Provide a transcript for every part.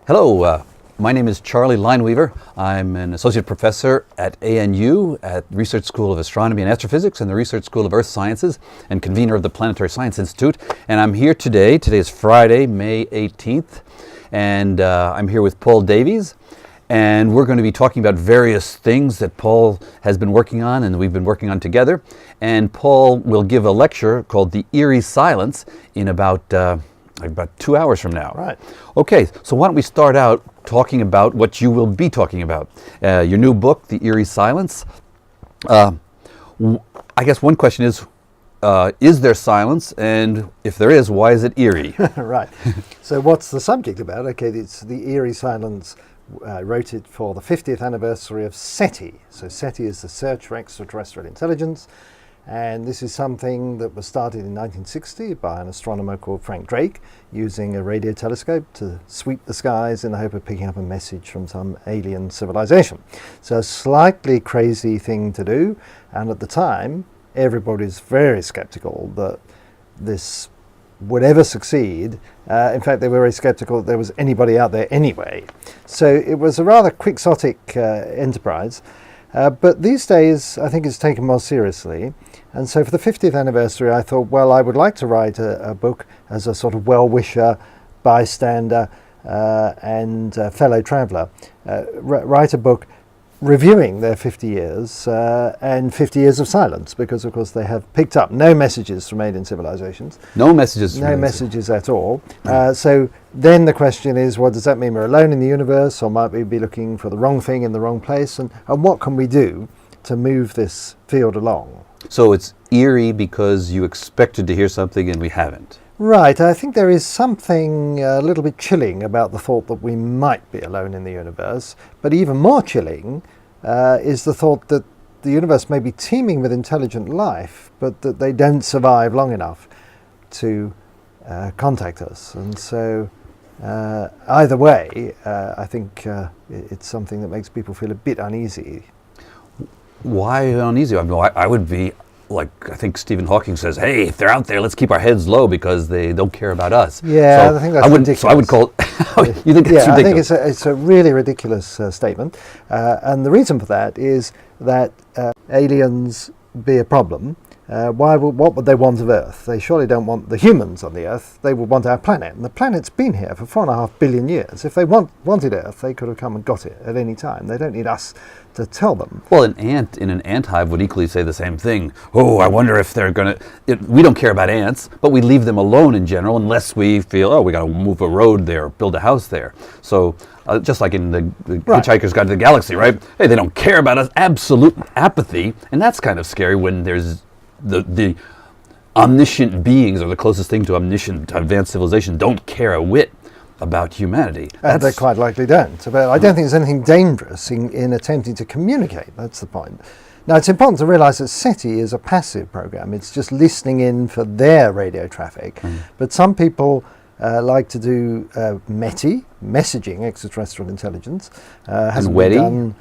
Hello, my name is Charley Lineweaver. I'm an associate professor at ANU at Research School of Astronomy and Astrophysics and the Research School of Earth Sciences and convener of the Planetary Science Institute. And I'm here today. Today is Friday, May 18th, and I'm here with Paul Davies. And we're going to be talking about various things that Paul has been working on and we've been working on together. And Paul will give a lecture called The Eerie Silence in about 2 hours from now. Right. Okay, so why don't we start out talking about what you will be talking about. Your new book, The Eerie Silence. I guess one question is there silence? And if there is, why is it eerie? Right. So what's the subject about? Okay, it's The Eerie Silence. I wrote it for the 50th anniversary of SETI. So SETI is the Search for Extraterrestrial Intelligence. And this is something that was started in 1960 by an astronomer called Frank Drake, using a radio telescope to sweep the skies in the hope of picking up a message from some alien civilization. So a slightly crazy thing to do, and at the time everybody's very skeptical that this would ever succeed. In fact, they were very skeptical that there was anybody out there anyway. So it was a rather quixotic enterprise. But these days, I think it's taken more seriously. And so for the 50th anniversary, I thought, well, I would like to write a book as a sort of well-wisher, bystander, and fellow traveller. Write a book reviewing their 50 years and 50 years of silence, because, of course, they have picked up no messages from alien civilizations. No messages. No messages at all. So then the question is, well, does that mean we're alone in the universe, or might we be looking for the wrong thing in the wrong place? And what can we do to move this field along? So it's eerie because you expected to hear something and we haven't. Right. I think there is something a little bit chilling about the thought that we might be alone in the universe. But even more chilling is the thought that the universe may be teeming with intelligent life, but that they don't survive long enough to contact us. And so either way, I think it's something that makes people feel a bit uneasy. Why uneasy? I would be like, I think Stephen Hawking says, hey, if they're out there, let's keep our heads low because they don't care about us. Yeah, so I think that's ridiculous. So I would call it, you think it's ridiculous? I think it's a really ridiculous statement. And the reason for that is that aliens be a problem. What would they want of Earth? They surely don't want the humans on the Earth. They would want our planet. And the planet's been here for 4.5 billion years. If they wanted Earth, they could have come and got it at any time. They don't need us to tell them. Well, an ant in an ant hive would equally say the same thing. Oh, I wonder if they're going to... We don't care about ants, but we leave them alone in general unless we feel, oh, we got to move a road there, build a house there. So just like in the Hitchhiker's Guide to the Galaxy, right? Hey, they don't care about us. Absolute apathy. And that's kind of scary when there's the omniscient beings, or the closest thing to omniscient advanced civilization, don't care a whit about humanity. And they quite likely don't. But I don't think there's anything dangerous in attempting to communicate. That's the point. Now, it's important to realise that SETI is a passive program. It's just listening in for their radio traffic. But some people like to do METI, messaging extraterrestrial intelligence. And WETI?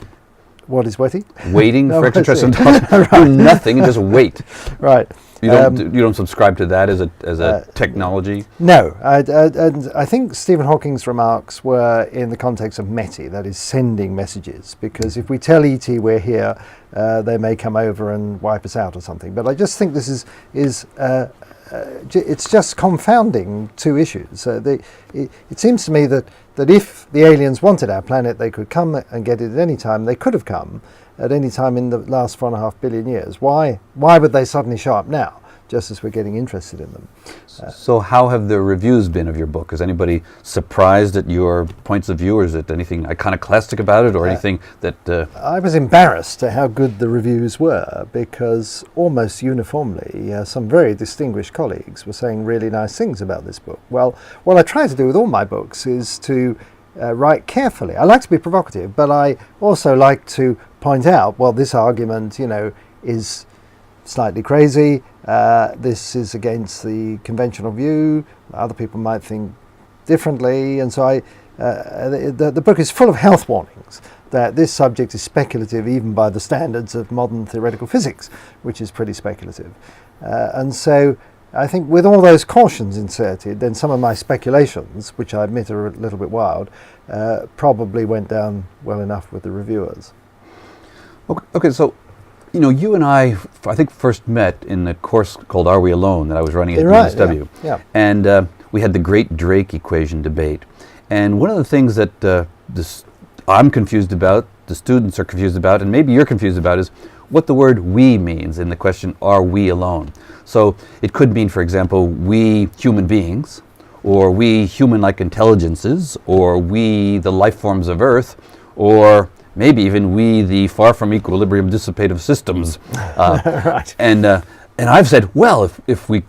What is WETI? Waiting for extraterrestrial intelligence. Right. Do nothing and just wait. Right. You don't subscribe to that as a technology? No. And I think Stephen Hawking's remarks were in the context of METI, that is sending messages, because if we tell ET we're here, they may come over and wipe us out or something. But I just think this is it's just confounding two issues. It seems to me that if the aliens wanted our planet, they could come and get it at any time. They could have come at any time in the last 4.5 billion years. Why would they suddenly show up now, just as we're getting interested in them? So how have the reviews been of your book? Is anybody surprised at your points of view, or is it anything iconoclastic about it, or anything that... I was embarrassed at how good the reviews were, because almost uniformly some very distinguished colleagues were saying really nice things about this book. Well, what I try to do with all my books is to write carefully. I like to be provocative, but I also like to point out, well, this argument, is slightly crazy. This is against the conventional view. Other people might think differently, and so the book is full of health warnings that this subject is speculative even by the standards of modern theoretical physics, which is pretty speculative. And so I think with all those cautions inserted, then some of my speculations, which I admit are a little bit wild, probably went down well enough with the reviewers. Okay, so you and I think first met in a course called Are We Alone that I was running at UNSW. Yeah. And we had the great Drake equation debate. And one of the things that I'm confused about, the students are confused about, and maybe you're confused about is what the word we means in the question, are we alone? So it could mean, for example, we human beings, or we human-like intelligences, or we the life forms of Earth, or maybe even we the far from equilibrium dissipative systems. Right. And I've said, well, if we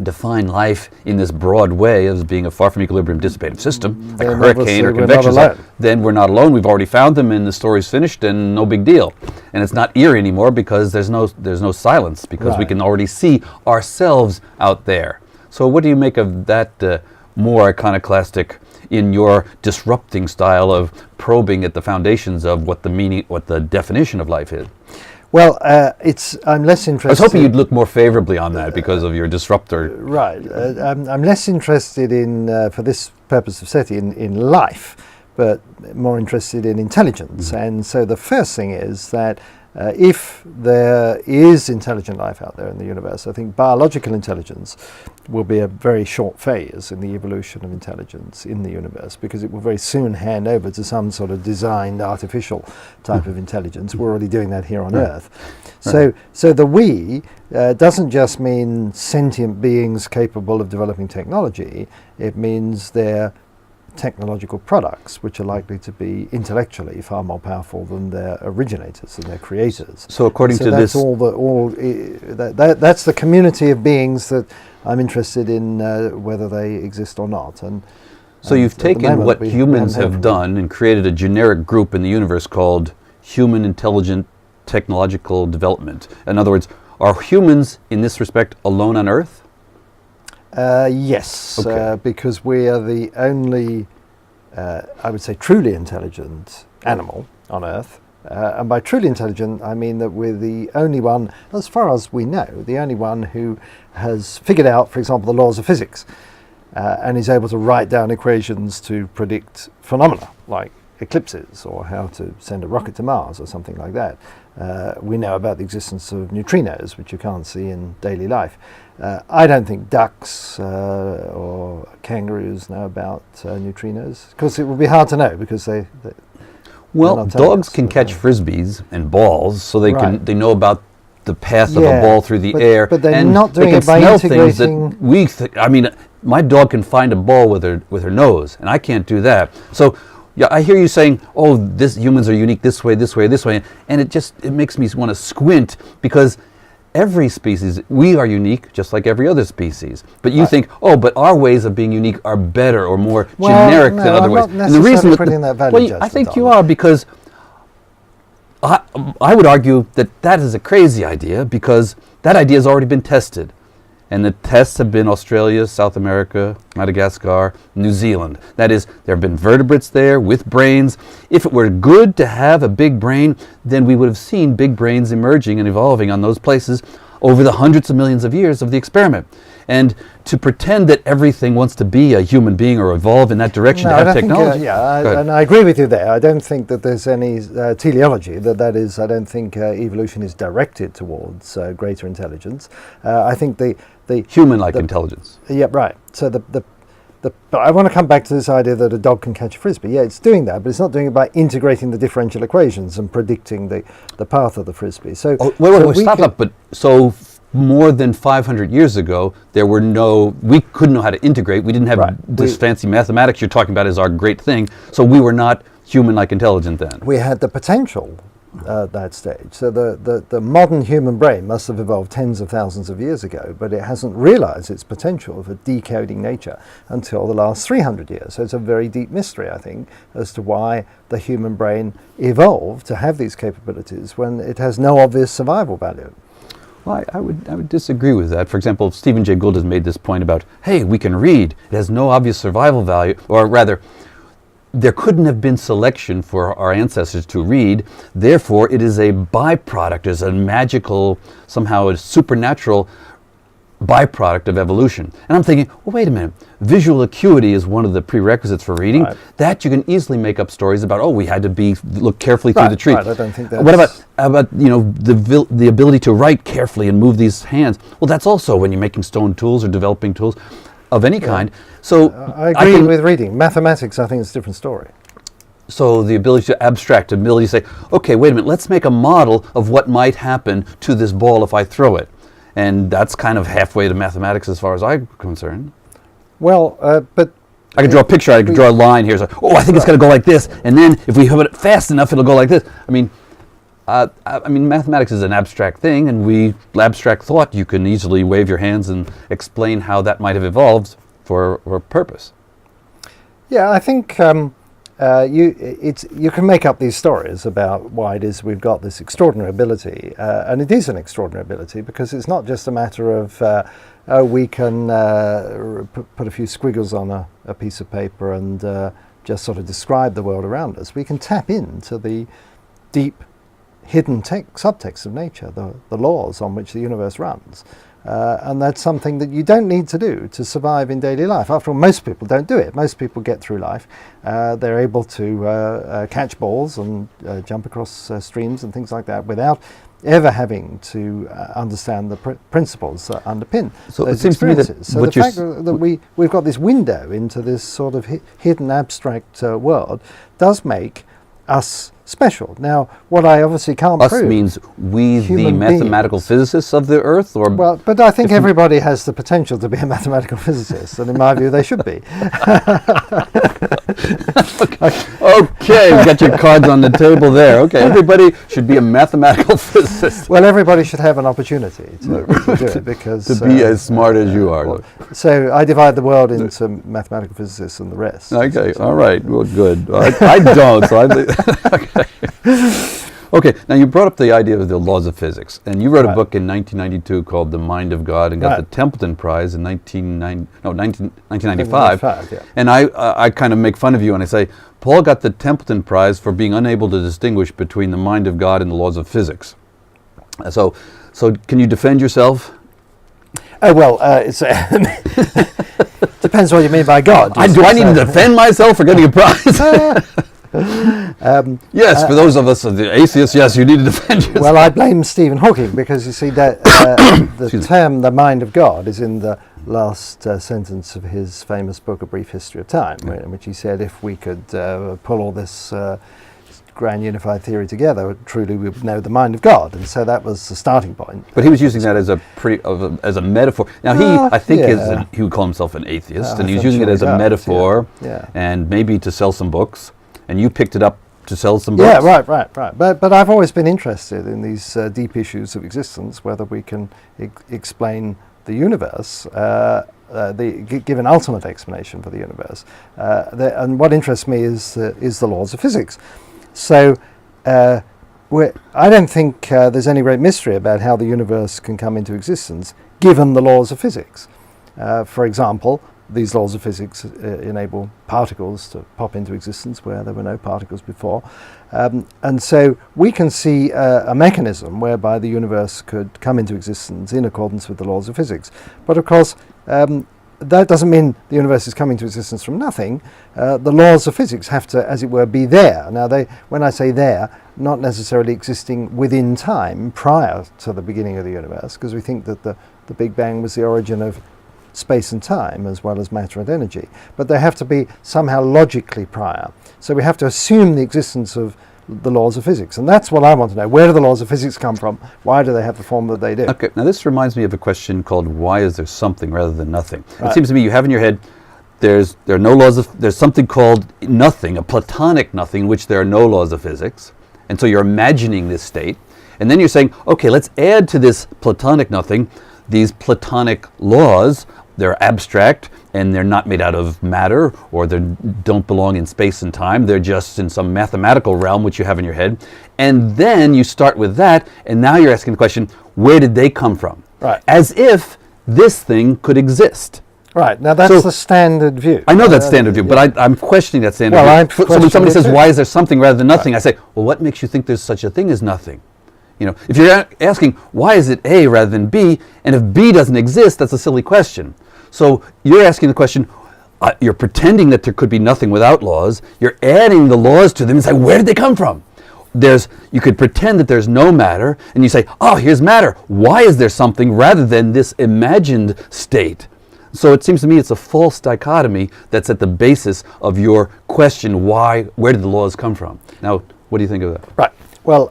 define life in this broad way as being a far from equilibrium dissipative system, like a hurricane or convection, then we're not alone. We've already found them, and the story's finished, and no big deal. And it's not eerie anymore because there's no silence, because we can already see ourselves out there. So what do you make of that more iconoclastic, in your disrupting style of probing at the foundations of what the meaning, what the definition of life is? Well, I'm less interested. I was hoping you'd look more favorably on that because of your disruptor. Right. I'm less interested in, for this purpose of SETI, in life, but more interested in intelligence. Mm-hmm. And so the first thing is that if there is intelligent life out there in the universe, I think biological intelligence will be a very short phase in the evolution of intelligence in the universe, because it will very soon hand over to some sort of designed artificial type of intelligence. We're already doing that here on Earth. So the we doesn't just mean sentient beings capable of developing technology. It means they're technological products which are likely to be intellectually far more powerful than their originators and their creators. So according to that's this, that's the community of beings that I'm interested in, whether they exist or not. And so you've taken what humans have done and created a generic group in the universe called human intelligent technological development. In other words, are humans in this respect alone on Earth? Yes, okay. Because we are the only, I would say, truly intelligent animal on Earth. And by truly intelligent, I mean that we're the only one, as far as we know, the only one who has figured out, for example, the laws of physics, and is able to write down equations to predict phenomena like eclipses, or how to send a rocket to Mars, or something like that. We know about the existence of neutrinos, which you can't see in daily life. I don't think ducks or kangaroos know about neutrinos, because it would be hard to know, because well, dogs can catch frisbees and balls, so they know about the path of a ball through the air. But they're and not doing they it by smell integrating. Things that I mean, my dog can find a ball with her nose, and I can't do that. So. Yeah, I hear you saying, "Oh, humans are unique this way, this way, this way," and it makes me want to squint, because every species, we are unique just like every other species. But you think, "Oh, but our ways of being unique are better or more generic than other ways." I'm not necessarily putting that value judgment I think on you it. are, because I would argue that is a crazy idea, because that idea has already been tested. And the tests have been Australia, South America, Madagascar, New Zealand. That is, there have been vertebrates there with brains. If it were good to have a big brain, then we would have seen big brains emerging and evolving on those places over the hundreds of millions of years of the experiment. And to pretend that everything wants to be a human being or evolve in that direction to have technology. And I agree with you there. I don't think that there's any teleology. That is, I don't think evolution is directed towards greater intelligence. I think the human-like intelligence. Yeah, right. So but I want to come back to this idea that a dog can catch a frisbee. Yeah, it's doing that, but it's not doing it by integrating the differential equations and predicting the path of the frisbee. So, wait, stop. But so more than 500 years ago, we couldn't know how to integrate. We didn't have this fancy mathematics you're talking about as our great thing. So we were not human-like intelligent then. We had the potential at that stage. So the modern human brain must have evolved tens of thousands of years ago, but it hasn't realized its potential of a decoding nature until the last 300 years. So it's a very deep mystery, I think, as to why the human brain evolved to have these capabilities when it has no obvious survival value. Well, I would disagree with that. For example, Stephen Jay Gould has made this point about, hey, we can read. It has no obvious survival value, or rather, there couldn't have been selection for our ancestors to read. Therefore, it is a byproduct, is a magical, somehow a supernatural byproduct of evolution. And I'm thinking, well, wait a minute. Visual acuity is one of the prerequisites for reading. Right. That you can easily make up stories about. Oh, we had to look carefully through the tree. Right, I don't think that's... What about the ability to write carefully and move these hands? Well, that's also when you're making stone tools or developing tools of any kind. So I agree with reading. Mathematics, I think, is a different story. So the ability to abstract, the ability to say, okay, wait a minute, let's make a model of what might happen to this ball if I throw it. And that's kind of halfway to mathematics as far as I'm concerned. Well, but... I could draw a picture, I could draw a line here. So, oh, I think it's going to go like this. And then if we have it fast enough, it'll go like this. I mean, mathematics is an abstract thing, and abstract thought, you can easily wave your hands and explain how that might have evolved for a purpose. Yeah, I think you can make up these stories about why it is we've got this extraordinary ability, and it is an extraordinary ability because it's not just a matter of we can put a few squiggles on a piece of paper and just sort of describe the world around us. We can tap into the deep hidden subtext of nature, the laws on which the universe runs. And that's something that you don't need to do to survive in daily life. After all, most people don't do it. Most people get through life. They're able to catch balls and jump across streams and things like that without ever having to understand the principles that underpin those experiences. So the fact that we've got this window into this sort of hidden abstract world does make us special. Now, what I obviously can't prove... Us means we, the mathematical physicists of the Earth? Or well, but I think everybody has the potential to be a mathematical physicist, and in my view, they should be. Okay, we've got your cards on the table there. Okay, everybody should be a mathematical physicist. Well, everybody should have an opportunity to do it, because... to be as smart as you are. So I divide the world into mathematical physicists and the rest. Okay, all right, well, good. I don't, so okay. Okay, now you brought up the idea of the laws of physics, and you wrote a book in 1992 called The Mind of God and got the Templeton Prize in 1995. Yeah. And I kind of make fun of you and I say, Paul got the Templeton Prize for being unable to distinguish between the mind of God and the laws of physics. So can you defend yourself? Oh, well, it's depends what you mean by God. Do I need to defend myself for getting a prize? Yes, for those of us the atheists, yes, you need to defend yourself. Well, I blame Stephen Hawking because you see that the term "the mind of God" is in the last sentence of his famous book, A Brief History of Time, in which he said if we could pull all this grand unified theory together, truly we would know the mind of God, and so that was the starting point. But he was using that as a metaphor. Now I think he would call himself an atheist, and he was using it as a metaphor, and maybe to sell some books. And you picked it up to sell some books? Yeah, right. But I've always been interested in these deep issues of existence, whether we can explain the universe, give an ultimate explanation for the universe. And what interests me is the laws of physics. So I don't think there's any great mystery about how the universe can come into existence, given the laws of physics. For example, these laws of physics enable particles to pop into existence where there were no particles before. And so we can see a mechanism whereby the universe could come into existence in accordance with the laws of physics. But of course, that doesn't mean the universe is coming to existence from nothing. The laws of physics have to, as it were, be there. Now, when I say there, not necessarily existing within time prior to the beginning of the universe, because we think that the Big Bang was the origin of space and time as well as matter and energy, but they have to be somehow logically prior. So we have to assume the existence of the laws of physics, and that's what I want to know. Where do the laws of physics come from? Why do they have the form that they do? Okay, now this reminds me of a question called why is there something rather than nothing? Right. It seems to me you have in your head there are no laws of, there's something called nothing, a platonic nothing in which there are no laws of physics, and so you're imagining this state, and then you're saying, okay, let's add to this platonic nothing these platonic laws. They're abstract, and they're not made out of matter, or they don't belong in space and time. They're just in some mathematical realm which you have in your head. And then you start with that, and now you're asking the question, where did they come from? Right. As if this thing could exist. Right. Now that's the standard view. I know that's standard view, but I'm questioning that standard view. So when somebody says, why is there something rather than nothing, I say, well, what makes you think there's such a thing as nothing? You know, if you're asking why is it A rather than B, and if B doesn't exist, that's a silly question. So you're asking the question, you're pretending that there could be nothing without laws, you're adding the laws to them and say, where did they come from? You could pretend that there's no matter, and you say, oh, here's matter. Why is there something rather than this imagined state? So it seems to me it's a false dichotomy that's at the basis of your question, where did the laws come from? Now, what do you think of that? Right. Well,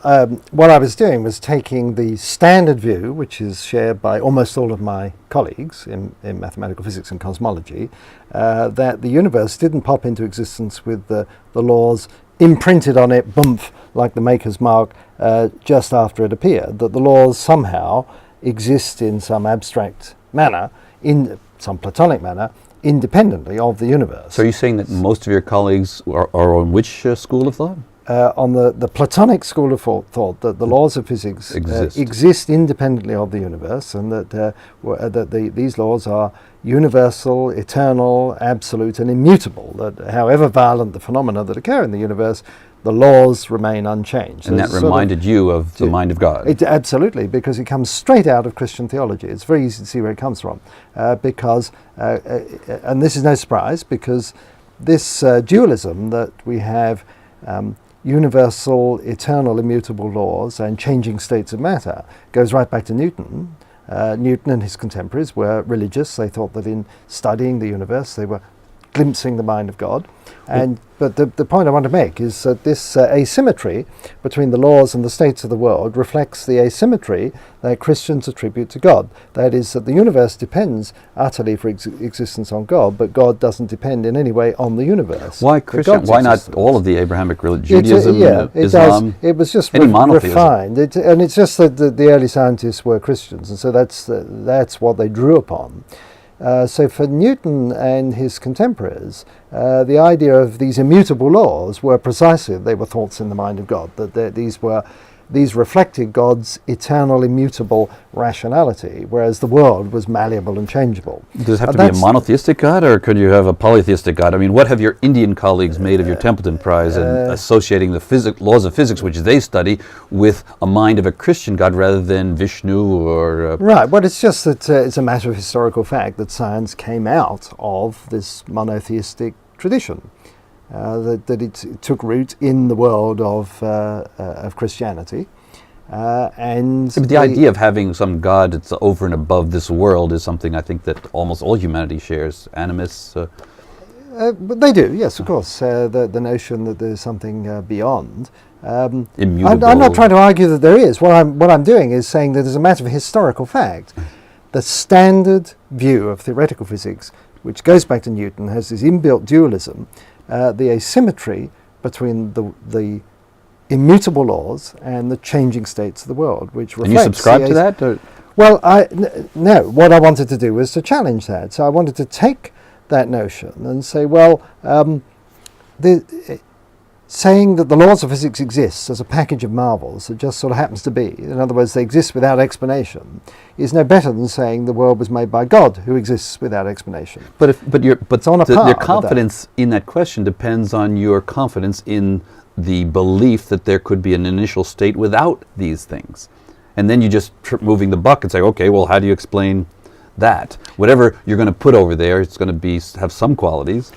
what I was doing was taking the standard view, which is shared by almost all of my colleagues in mathematical physics and cosmology, that the universe didn't pop into existence with the laws imprinted on it, boomf, like the maker's mark, just after it appeared, that the laws somehow exist in some abstract manner, in some Platonic manner, independently of the universe. So are you saying that most of your colleagues are on which school of thought? On the Platonic school of thought, that the laws of physics exist independently of the universe, and that these laws are universal, eternal, absolute, and immutable. That however violent the phenomena that occur in the universe, the laws remain unchanged. And that reminded you of the mind of God. Absolutely, because it comes straight out of Christian theology. It's very easy to see where it comes from, because, and this is no surprise, because this dualism that we have, universal, eternal, immutable laws and changing states of matter, goes right back to Newton. Newton and his contemporaries were religious. They thought that in studying the universe they were glimpsing the mind of God. But the point I want to make is that this asymmetry between the laws and the states of the world reflects the asymmetry that Christians attribute to God. That is, that the universe depends utterly for existence on God, but God doesn't depend in any way on the universe. Why Christian? Why not all of the Abrahamic religion? Judaism, Islam? It was just refined. And it's just that the early scientists were Christians, and so that's what they drew upon. So for Newton and his contemporaries, the idea of these immutable laws were precisely, they were thoughts in the mind of God, that these reflected God's eternal, immutable rationality, whereas the world was malleable and changeable. Does it have to be a monotheistic God, or could you have a polytheistic God? I mean, what have your Indian colleagues made of your Templeton Prize in associating the laws of physics, which they study, with a mind of a Christian God rather than Vishnu or... Right, well, it's just that it's a matter of historical fact that science came out of this monotheistic tradition. That it took root in the world of Christianity, and but the idea of having some God that's over and above this world is something I think that almost all humanity shares. Animists, but they do, yes, of course. The notion that there's something beyond. Immutable. I'm not trying to argue that there is. What I'm doing is saying that as a matter of historical fact, the standard view of theoretical physics, which goes back to Newton, has this inbuilt dualism. The asymmetry between the immutable laws and the changing states of the world, which reflects... And you subscribe to that? Or? Well, no. What I wanted to do was to challenge that. So I wanted to take that notion and say, well, saying that the laws of physics exist as a package of marvels that just sort of happens to be, in other words, they exist without explanation, is no better than saying the world was made by God, who exists without explanation. But your confidence in that question depends on your confidence in the belief that there could be an initial state without these things. And then you just moving the buck and say, okay, well, how do you explain that? Whatever you're going to put over there, it's going to have some qualities.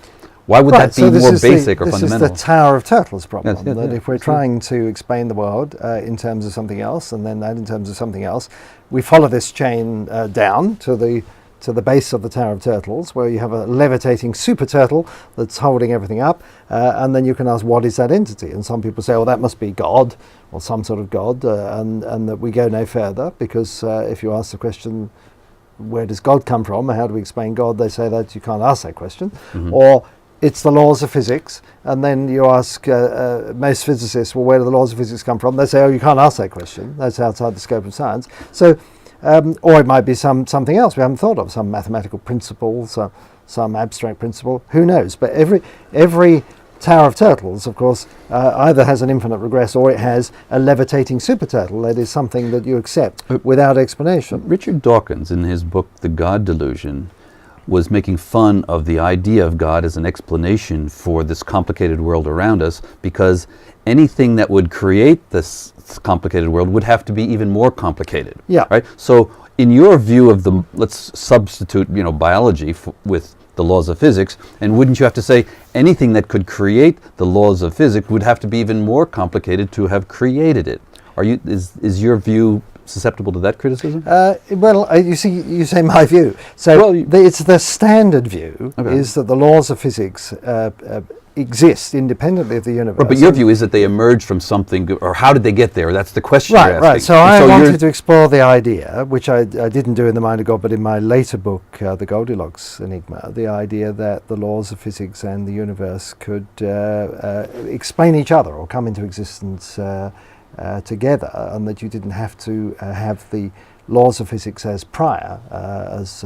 Why would that be more basic or fundamental? This is the Tower of Turtles problem, if we're trying to explain the world in terms of something else, and then that in terms of something else, we follow this chain down to the base of the Tower of Turtles, where you have a levitating super turtle that's holding everything up, and then you can ask, what is that entity? And some people say, well, that must be God, or some sort of God, and that we go no further, because if you ask the question, where does God come from, or how do we explain God, they say that you can't ask that question, or it's the laws of physics, and then you ask most physicists, well, where do the laws of physics come from? They say, oh, you can't ask that question. That's outside the scope of science. So, or it might be something else we haven't thought of, some mathematical principle, some abstract principle. Who knows? But every Tower of Turtles, of course, either has an infinite regress or it has a levitating super turtle. That is something that you accept without explanation. Richard Dawkins, in his book, The God Delusion, was making fun of the idea of God as an explanation for this complicated world around us, because anything that would create this complicated world would have to be even more complicated. Yeah. Right? So in your view of the, let's substitute, biology with the laws of physics, and wouldn't you have to say anything that could create the laws of physics would have to be even more complicated to have created it? Is your view susceptible to that criticism? You say my view. So it's the standard view is that the laws of physics exist independently of the universe. Right, but your view is that they emerged from something, or how did they get there? That's the question you're asking. Right. So I wanted to explore the idea, which I didn't do in The Mind of God, but in my later book, The Goldilocks Enigma, the idea that the laws of physics and the universe could explain each other or come into existence together, and that you didn't have to have the laws of physics as prior, as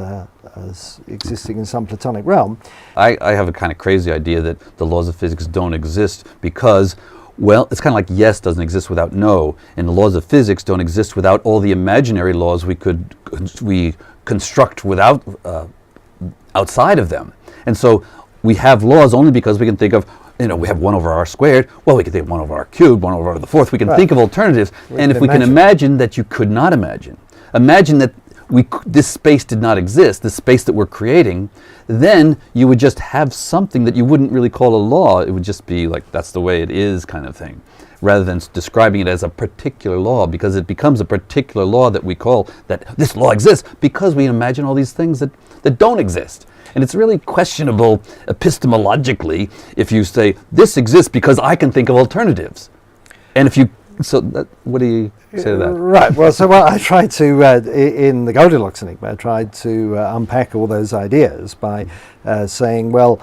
existing in some Platonic realm. I have a kind of crazy idea that the laws of physics don't exist because, well, it's kind of like yes doesn't exist without no, and the laws of physics don't exist without all the imaginary laws we construct without outside of them. And so we have laws only because we can think of, we have 1 over r squared. Well, we can think of 1 over r cubed, 1 over r to the fourth. We can think of alternatives. And if we can imagine that you could not imagine that this space did not exist, this space that we're creating, then you would just have something that you wouldn't really call a law. It would just be like, that's the way it is kind of thing, rather than describing it as a particular law, because it becomes a particular law that we call that this law exists because we imagine all these things that don't exist. And it's really questionable epistemologically if you say, this exists because I can think of alternatives. And if you, what do you say to that? Right, well, I tried to, in The Goldilocks Enigma, I tried to unpack all those ideas by saying, well,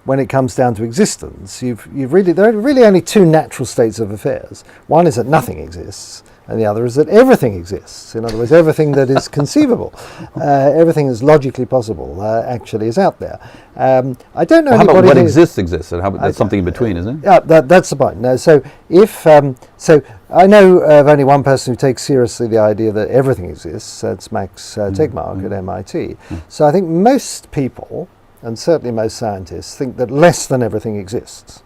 when it comes down to existence, there are really only 2 natural states of affairs. One is that nothing exists, and the other is that everything exists. In other words, everything that is conceivable, everything that's logically possible, actually is out there. I don't know. Well, how about what exists, and how about that's something in between, isn't it? Yeah, that's the point. No, so if so, I know of only one person who takes seriously the idea that everything exists. That's Max Tegmark at MIT. So I think most people, and certainly most scientists, think that less than everything exists.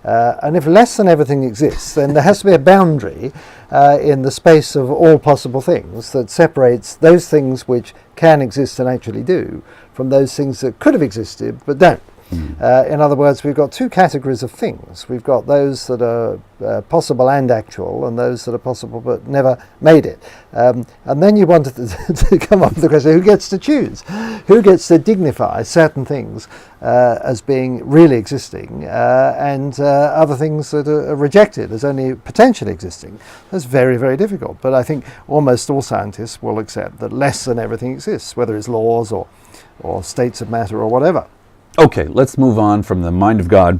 And if less than everything exists, then there has to be a boundary in the space of all possible things that separates those things which can exist and actually do from those things that could have existed but don't. In other words, we've got 2 categories of things. We've got those that are possible and actual, and those that are possible but never made it. And then you wanted to come up with the question, who gets to choose? Who gets to dignify certain things as being really existing and other things that are rejected as only potentially existing? That's very, very difficult. But I think almost all scientists will accept that less than everything exists, whether it's laws or states of matter or whatever. Okay, let's move on from the mind of God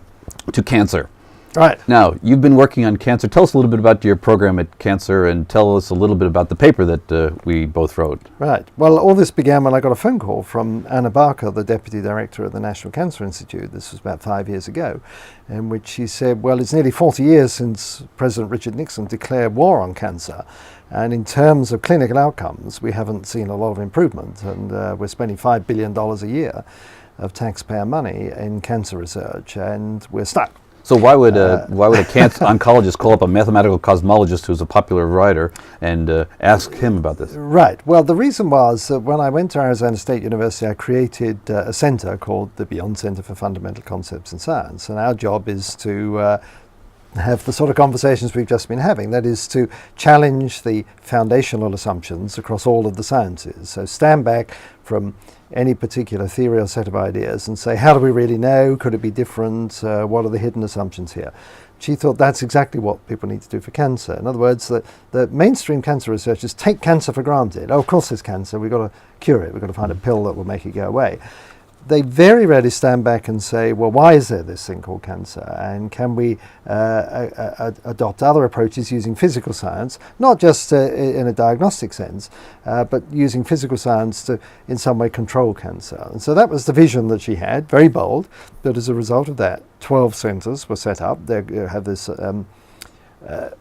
to cancer. Right. Now, you've been working on cancer. Tell us a little bit about your program at cancer, and tell us a little bit about the paper that we both wrote. Right. Well, all this began when I got a phone call from Anna Barker, the Deputy Director of the National Cancer Institute. This was about 5 years ago, in which she said, well, it's nearly 40 years since President Richard Nixon declared war on cancer. And in terms of clinical outcomes, we haven't seen a lot of improvement. And we're spending $5 billion a year of taxpayer money in cancer research, and we're stuck. So why would a cancer oncologist call up a mathematical cosmologist who's a popular writer and ask him about this? Right. Well, the reason was that when I went to Arizona State University, I created a center called the Beyond Center for Fundamental Concepts in Science, and our job is to have the sort of conversations we've just been having. That is to challenge the foundational assumptions across all of the sciences. So stand back from any particular theory or set of ideas and say, how do we really know? Could it be different? What are the hidden assumptions here? She thought that's exactly what people need to do for cancer. In other words, the mainstream cancer researchers take cancer for granted. Oh, of course there's cancer. We've got to cure it. We've got to find a pill that will make it go away. They very rarely stand back and say, well, why is there this thing called cancer? And can we adopt other approaches using physical science, not just in a diagnostic sense, but using physical science to in some way control cancer? And so that was the vision that she had, very bold. But as a result of that, 12 centers were set up. They have this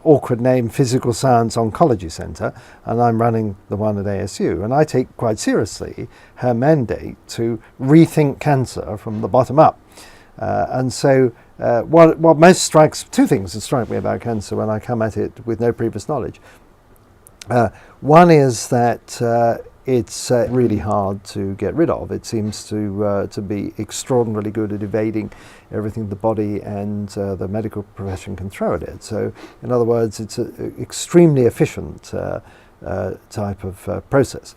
awkward name Physical Science Oncology Centre, and I'm running the one at ASU. And I take quite seriously her mandate to rethink cancer from the bottom up. And so what most strikes, two things that strike me about cancer when I come at it with no previous knowledge. One is that it's really hard to get rid of. It seems to be extraordinarily good at evading everything the body and the medical profession can throw at it. So, in other words, it's an extremely efficient type of process.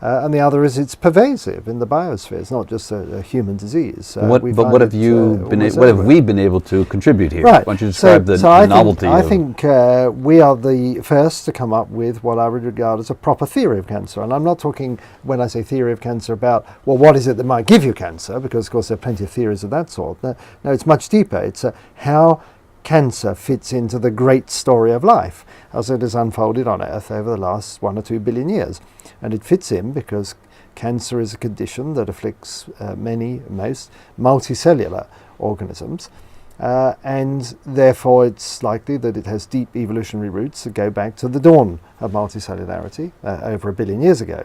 And the other is it's pervasive in the biosphere. It's not just a human disease. What have we been able to contribute here? Right. Why don't you describe the novelty? I think we are the first to come up with what I would regard as a proper theory of cancer. And I'm not talking, when I say theory of cancer, about, well, what is it that might give you cancer? Because, of course, there are plenty of theories of that sort. No, it's much deeper. It's how cancer fits into the great story of life as it has unfolded on Earth over the last 1 or 2 billion years. And it fits in because cancer is a condition that afflicts most multicellular organisms, and therefore it's likely that it has deep evolutionary roots that go back to the dawn of multicellularity over 1 billion years ago.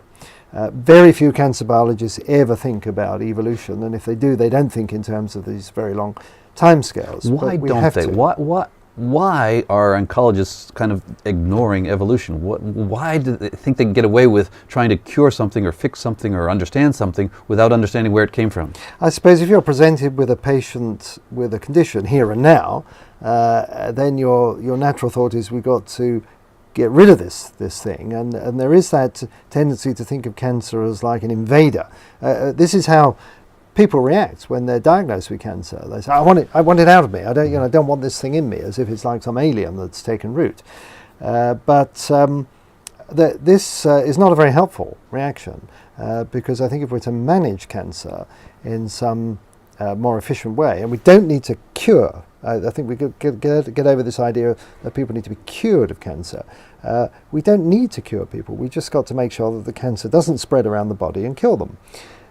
Very few cancer biologists ever think about evolution, and if they do, they don't think in terms of these very long timescales. Why don't they? Why are oncologists kind of ignoring evolution? Why do they think they can get away with trying to cure something or fix something or understand something without understanding where it came from? I suppose if you're presented with a patient with a condition here and now, then your natural thought is we've got to get rid of this thing, and there is that tendency to think of cancer as like an invader. This is how people react when they're diagnosed with cancer. They say, I want it out of me. I don't want this thing in me, as if it's like some alien that's taken root. But this is not a very helpful reaction, because I think if we're to manage cancer in some more efficient way, and we don't need to cure, I think we could get over this idea that people need to be cured of cancer. We don't need to cure people. We've just got to make sure that the cancer doesn't spread around the body and kill them.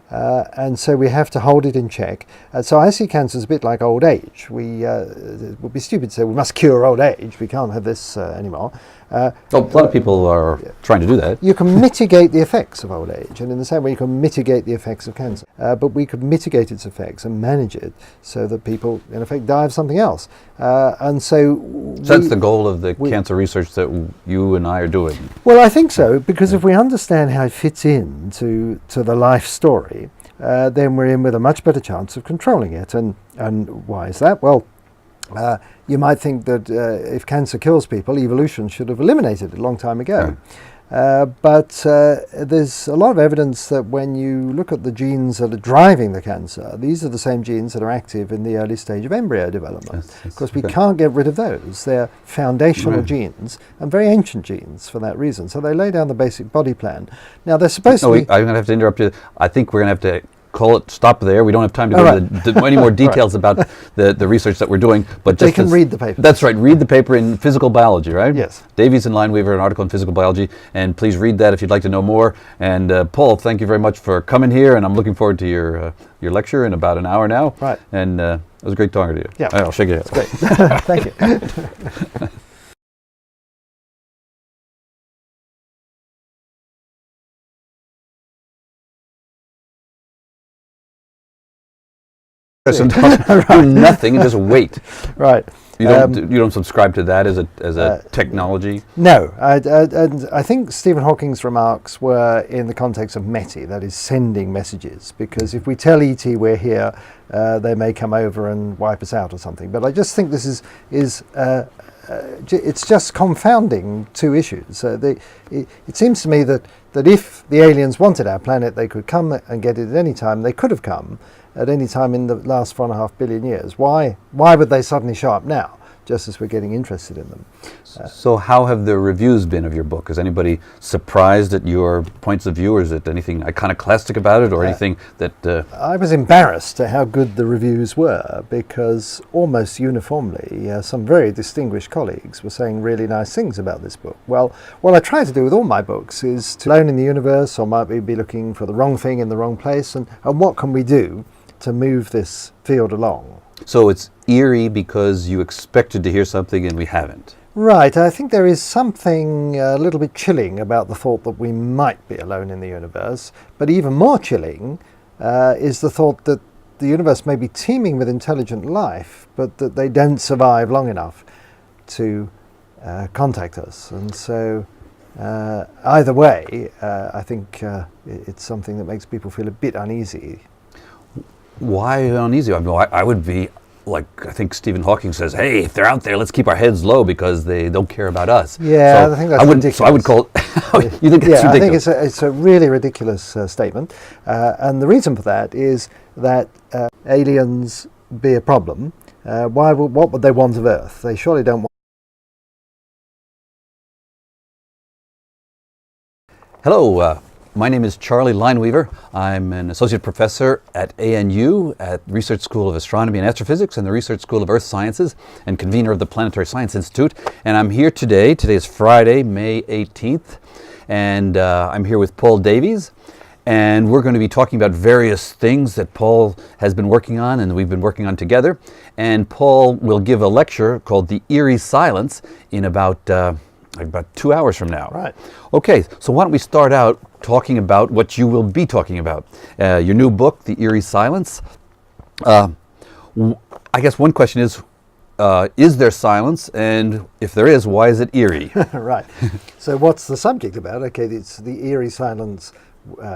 And so we have to hold it in check. So I see cancer as a bit like old age. It would be stupid to say we must cure old age. We can't have this anymore. A lot of people are trying to do that. You can mitigate the effects of old age, and in the same way you can mitigate the effects of cancer. But we could mitigate its effects and manage it so that people, in effect, die of something else. And so that's the goal of the cancer research that you and I are doing. Well, I think so, because if we understand how it fits in to the life story, then we're in with a much better chance of controlling it. And why is that? Well, you might think that if cancer kills people, evolution should have eliminated it a long time ago. But there's a lot of evidence that when you look at the genes that are driving the cancer, these are the same genes that are active in the early stage of embryo development. Of course, we can't get rid of those. They're foundational genes and very ancient genes for that reason. So they lay down the basic body plan. Now, they're supposed to be... I'm going to have to interrupt you. I think we're going to have to stop there. We don't have time to go into any more details about the research that we're doing. But they can read the paper. That's right. Read the paper in Physical Biology, right? Yes. Davies and Lineweaver, an article in Physical Biology. And please read that if you'd like to know more. And Paul, thank you very much for coming here. And I'm looking forward to your lecture in about an hour now. Right. And it was great talking to you. Yeah. I'll shake your hand. Great. Thank you. Do nothing and just wait. Right. You don't subscribe to that as a technology? No. And I think Stephen Hawking's remarks were in the context of METI, that is sending messages, because if we tell ET we're here, they may come over and wipe us out or something. But I just think this is it's just confounding two issues. It seems to me that if the aliens wanted our planet, they could come and get it at any time. They could have come at any time in the last 4.5 billion years. Why would they suddenly show up now, just as we're getting interested in them? So how have the reviews been of your book? Is anybody surprised at your points of view, or is it anything iconoclastic about it, or anything that... I was embarrassed at how good the reviews were, because almost uniformly some very distinguished colleagues were saying really nice things about this book. Well, what I try to do with all my books is to alone in the universe, or might we be looking for the wrong thing in the wrong place, and what can we do to move this field along. So it's eerie because you expected to hear something and we haven't. Right, I think there is something a little bit chilling about the thought that we might be alone in the universe, but even more chilling is the thought that the universe may be teeming with intelligent life, but that they don't survive long enough to contact us. And so either way, I think it's something that makes people feel a bit uneasy. Why uneasy? I mean, I would be like, I think Stephen Hawking says, hey, if they're out there, let's keep our heads low because they don't care about us. Yeah, so I think that's ridiculous. So I would call it, you think it's ridiculous? I think it's a really ridiculous statement. And the reason for that is that aliens be a problem. What would they want of Earth? They surely don't want... Hello, my name is Charley Lineweaver. I'm an associate professor at ANU at Research School of Astronomy and Astrophysics and the Research School of Earth Sciences and convener of the Planetary Science Institute. And I'm here today. Today is Friday, May 18th, and I'm here with Paul Davies. And we're going to be talking about various things that Paul has been working on and we've been working on together. And Paul will give a lecture called The Eerie Silence in about 2 hours from now. Right. Okay, so why don't we start out talking about what you will be talking about. Your new book, The Eerie Silence. I guess one question is there silence? And if there is, why is it eerie? Right. So what's the subject about? Okay, it's The Eerie Silence.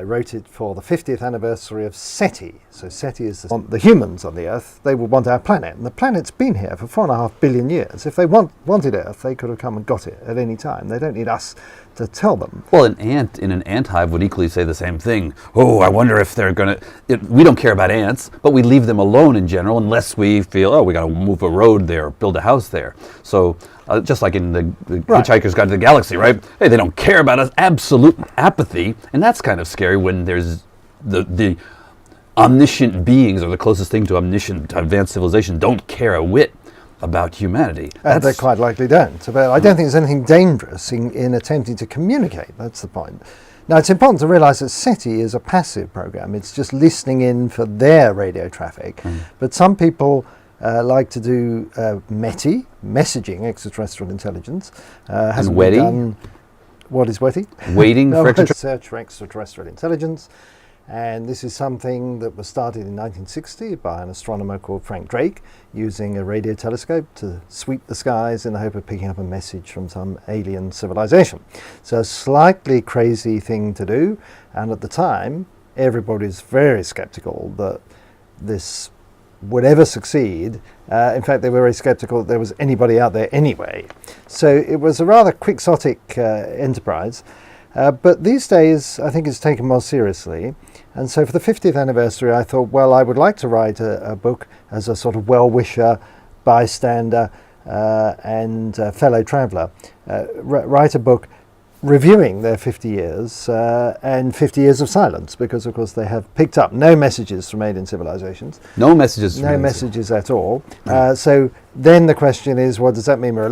Wrote it for the 50th anniversary of SETI. So SETI is the humans on the Earth. They would want our planet. And the planet's been here for 4.5 billion years. If they wanted Earth, they could have come and got it at any time. They don't need us to tell them. Well, an ant in an ant hive would equally say the same thing. Oh, I wonder if they're going to... We don't care about ants, but we leave them alone in general unless we feel, oh, we got to move a road there or build a house there. So... just like in the right. Hitchhiker's Guide to the Galaxy, right? Hey, they don't care about us. Absolute apathy. And that's kind of scary when there's the omniscient beings, or the closest thing to omniscient advanced civilization, don't care a whit about humanity. They quite likely don't. But I don't think there's anything dangerous in attempting to communicate. That's the point. Now, it's important to realize that SETI is a passive program. It's just listening in for their radio traffic. But some people... like to do METI, messaging extraterrestrial intelligence. And WETI? What is WETI? Waiting for extraterrestrial... Search for extraterrestrial intelligence. And this is something that was started in 1960 by an astronomer called Frank Drake, using a radio telescope to sweep the skies in the hope of picking up a message from some alien civilization. So a slightly crazy thing to do. And at the time, everybody's very skeptical that this would ever succeed. In fact, they were very skeptical that there was anybody out there anyway. So it was a rather quixotic enterprise. But these days, I think it's taken more seriously. And so for the 50th anniversary, I thought, well, I would like to write a book as a sort of well-wisher, bystander, and fellow traveller. Write a book reviewing their 50 years and 50 years of silence, because of course they have picked up no messages from alien civilizations. No messages. No messages at all. So then the question is, well, does that mean we're